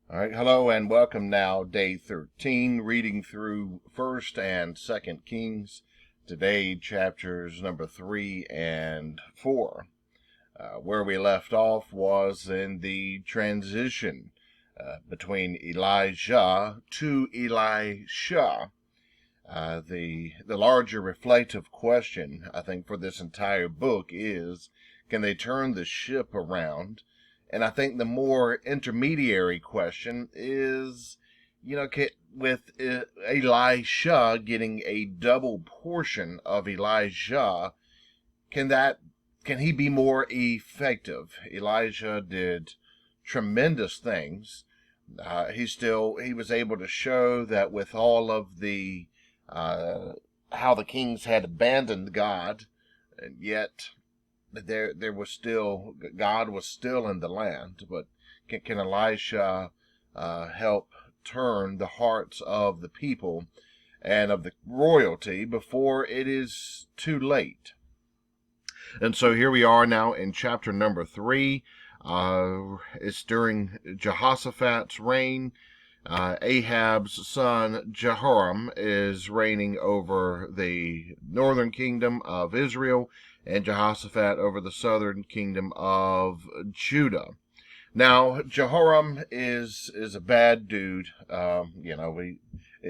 All right, hello and welcome now, day 13, reading through 1st and 2nd Kings. Today, chapters number 3 and 4. Where we left off was in the transition between Elijah to Elisha. The larger reflective question, I think, for this entire book is, can they turn the ship around? And I think the more intermediary question is, with Elisha getting a double portion of Elijah, can he be more effective? Elijah did tremendous things. He was able to show that with all of the how the kings had abandoned God, and yet there was still God was still in the land. But can Elisha help turn the hearts of the people and of the royalty before it is too late? And so here we are now in chapter number 3. It's during Jehoshaphat's reign. Ahab's son Jehoram is reigning over the northern kingdom of Israel, and Jehoshaphat over the southern kingdom of Judah. Now, Jehoram is a bad dude.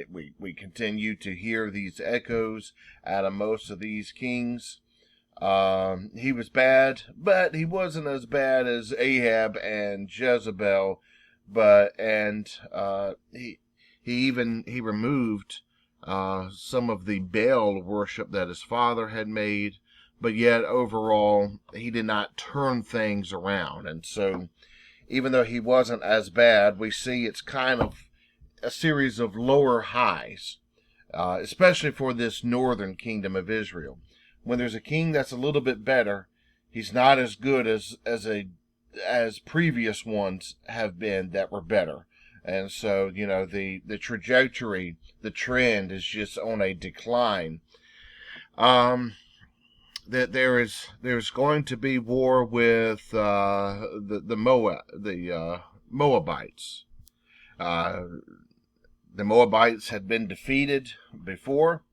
We continue to hear these echoes out of most of these kings. He was bad, but he wasn't as bad as Ahab and Jezebel. He removed some of the Baal worship that his father had made, but yet overall he did not turn things around. And so, even though he wasn't as bad, we see it's kind of a series of lower highs, especially for this northern kingdom of Israel. When there's a king that's a little bit better, he's not as good as previous ones have been that were better. And so, the trajectory, the trend is just on a decline. That there's going to be war with the Moabites. The Moabites had been defeated before.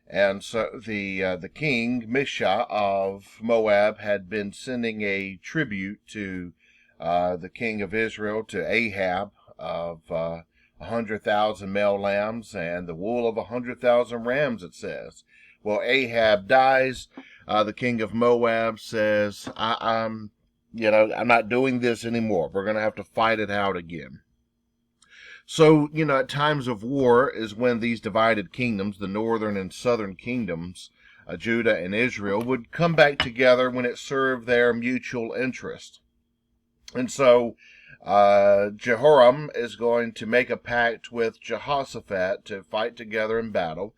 And so the king, Misha of Moab, had been sending a tribute to the king of Israel, to Ahab, of 100,000 male lambs and the wool of 100,000 rams, it says. Well, Ahab dies. The king of Moab says, I'm not doing this anymore. We're going to have to fight it out again. So, at times of war is when these divided kingdoms, the northern and southern kingdoms, Judah and Israel, would come back together when it served their mutual interest. And so, Jehoram is going to make a pact with Jehoshaphat to fight together in battle.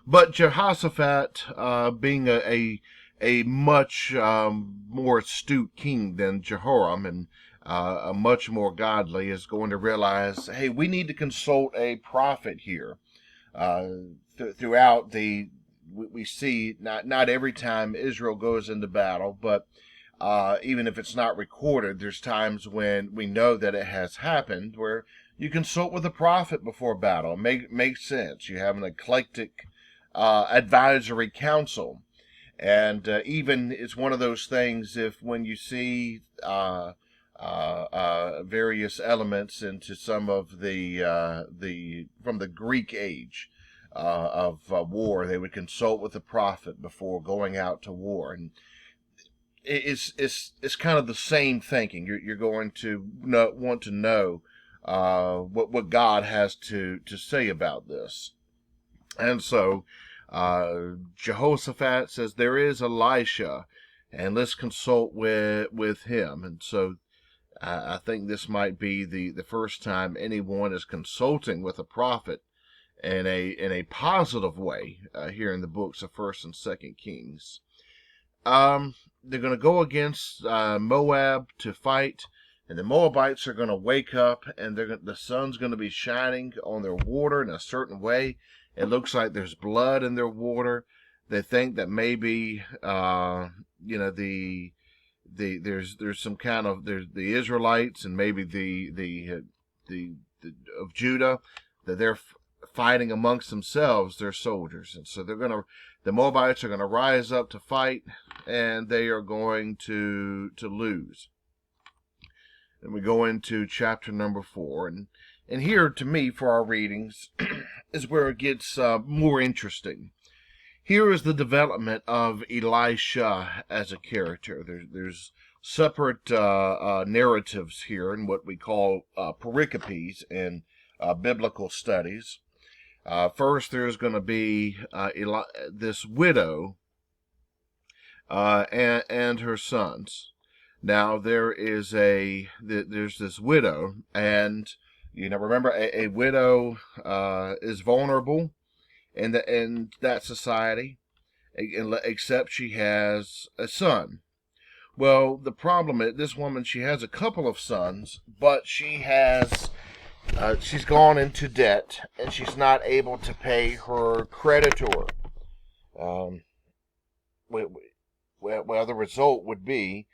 But Jehoshaphat, being a much more astute king than Jehoram, and a much more godly, is going to realize, hey, we need to consult a prophet here. Throughout we see not every time Israel goes into battle, but even if it's not recorded, there's times when we know that it has happened where you consult with a prophet before battle. It makes sense. You have an eclectic advisory council. And even it's one of those things, if when you see various elements into some of the from the Greek age of war, they would consult with the prophet before going out to war, and it's kind of the same thinking. You're going to want to know what God has to say about this, and so Jehoshaphat says there is Elisha, and let's consult with him. And so I think this might be the first time anyone is consulting with a prophet in a positive way here in the books of 1st and 2nd Kings. They're going to go against Moab to fight, and the Moabites are going to wake up, and the sun's going to be shining on their water in a certain way. It looks like there's blood in their water. They think that maybe there's some kind of, there's the Israelites and maybe the of Judah, that they're fighting amongst themselves, their soldiers, and so the Moabites are gonna rise up to fight, and they are going to lose. And we go into chapter number 4, and here, to me, for our readings, is where it gets more interesting. Here is the development of Elisha as a character. There's separate narratives here in what we call pericopes in biblical studies. First, there's going to be this widow and her sons. Now, there's this widow, and remember, a widow is vulnerable in that society, except she has a son. Well, the problem is this woman, she has a couple of sons, but she's gone into debt, and she's not able to pay her creditor. Well, the result would be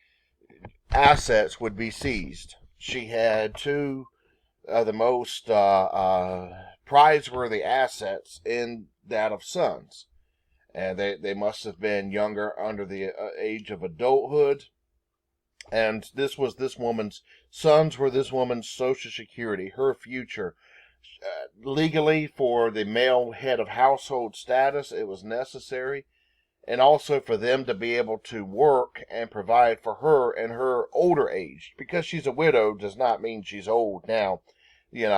assets would be seized. She had two of the most prizeworthy assets in that of sons. And they must have been younger, under the age of adulthood. And this woman's sons were this woman's social security, her future. Legally, for the male head of household status, it was necessary. And also for them to be able to work and provide for her in her older age. Because she's a widow does not mean she's old now.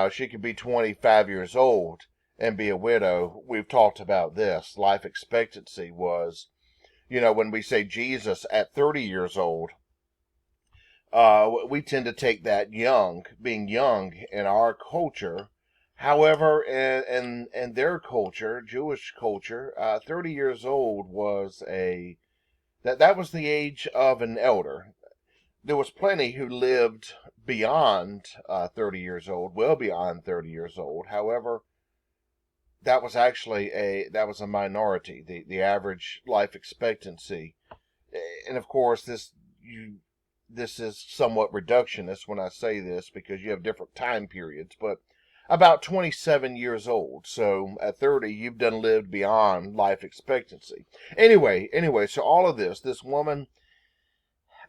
She could be 25 years old and be a widow. We've talked about this. Life expectancy was, when we say Jesus at 30 years old, we tend to take that being young in our culture. However, in their culture, Jewish culture, 30 years old was that was the age of an elder. There was plenty who lived beyond 30 years old, well beyond 30 years old. However, that was actually a minority, the average life expectancy. And of course, this is somewhat reductionist when I say this, because you have different time periods, but about 27 years old. So at 30, you've lived beyond life expectancy. Anyway, so all of this woman,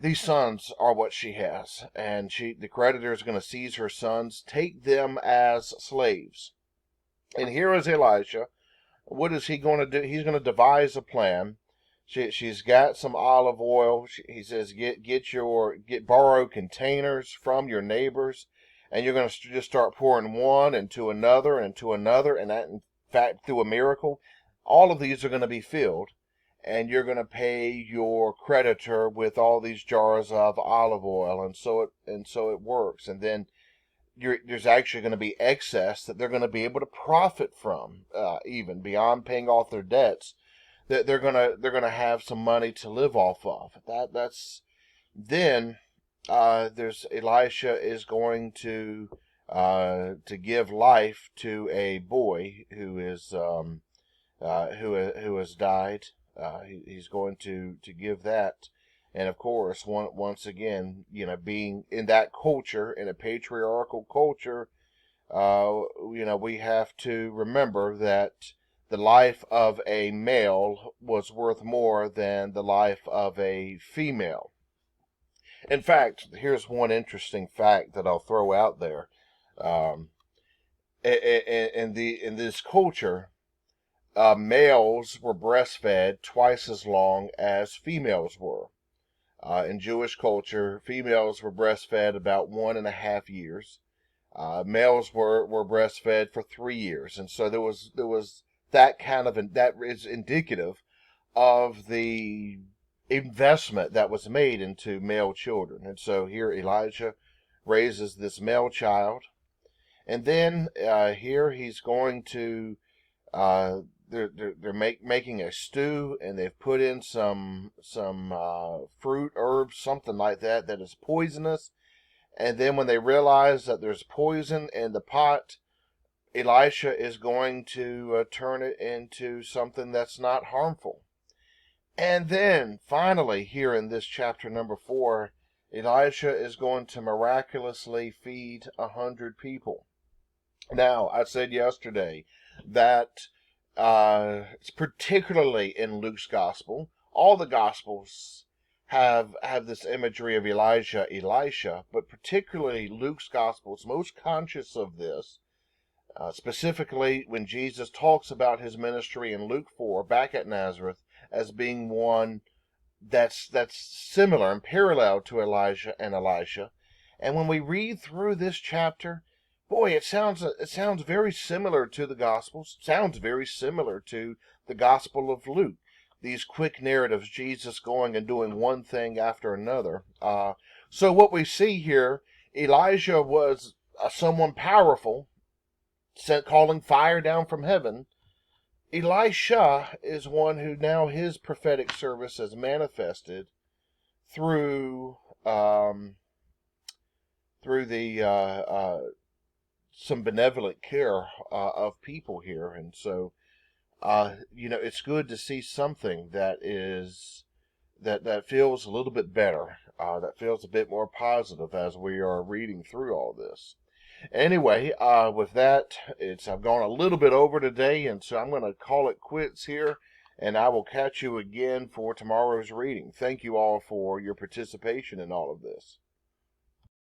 these sons are what she has, and the creditor is going to seize her sons, take them as slaves. And here is Elisha. What is he going to do? He's going to devise a plan. She's got some olive oil. He says, borrow containers from your neighbors, and you're going to just start pouring one into another and into another, and that, in fact, through a miracle, all of these are going to be filled. And you're going to pay your creditor with all these jars of olive oil, and so it works. And then there's actually going to be excess that they're going to be able to profit from, even beyond paying off their debts. That they're gonna have some money to live off of. Then there's Elisha is going to give life to a boy who has died. He's going to give that, and of course, once again, being in that culture, in a patriarchal culture, we have to remember that the life of a male was worth more than the life of a female. In fact, here's one interesting fact that I'll throw out there. In this culture, males were breastfed twice as long as females were. In Jewish culture, females were breastfed about 1.5 years. Males were breastfed for 3 years, and so there was that is indicative of the investment that was made into male children. And so here Elijah raises this male child, and then here he's going to they're making a stew, and they've put in some fruit, herbs, something like that is poisonous. And then when they realize that there's poison in the pot, Elisha is going to turn it into something that's not harmful. And then, finally, here in this chapter number 4, Elisha is going to miraculously feed 100 people. Now, I said yesterday that it's particularly in Luke's gospel. All the gospels have this imagery of Elijah, Elisha, but particularly Luke's gospel is most conscious of this. Specifically, when Jesus talks about his ministry in Luke 4, back at Nazareth, as being one that's similar and parallel to Elijah and Elisha. And when we read through this chapter, boy, it sounds very similar to the Gospels. Sounds very similar to the Gospel of Luke. These quick narratives, Jesus going and doing one thing after another. So what we see here, Elijah was someone powerful, calling fire down from heaven. Elisha is one who now his prophetic service has manifested through the some benevolent care of people here, and so it's good to see something that feels a little bit better, that feels a bit more positive as we are reading through all this. Anyway, with that, I've gone a little bit over today, and so I'm going to call it quits here, and I will catch you again for tomorrow's reading. Thank you all for your participation in all of this.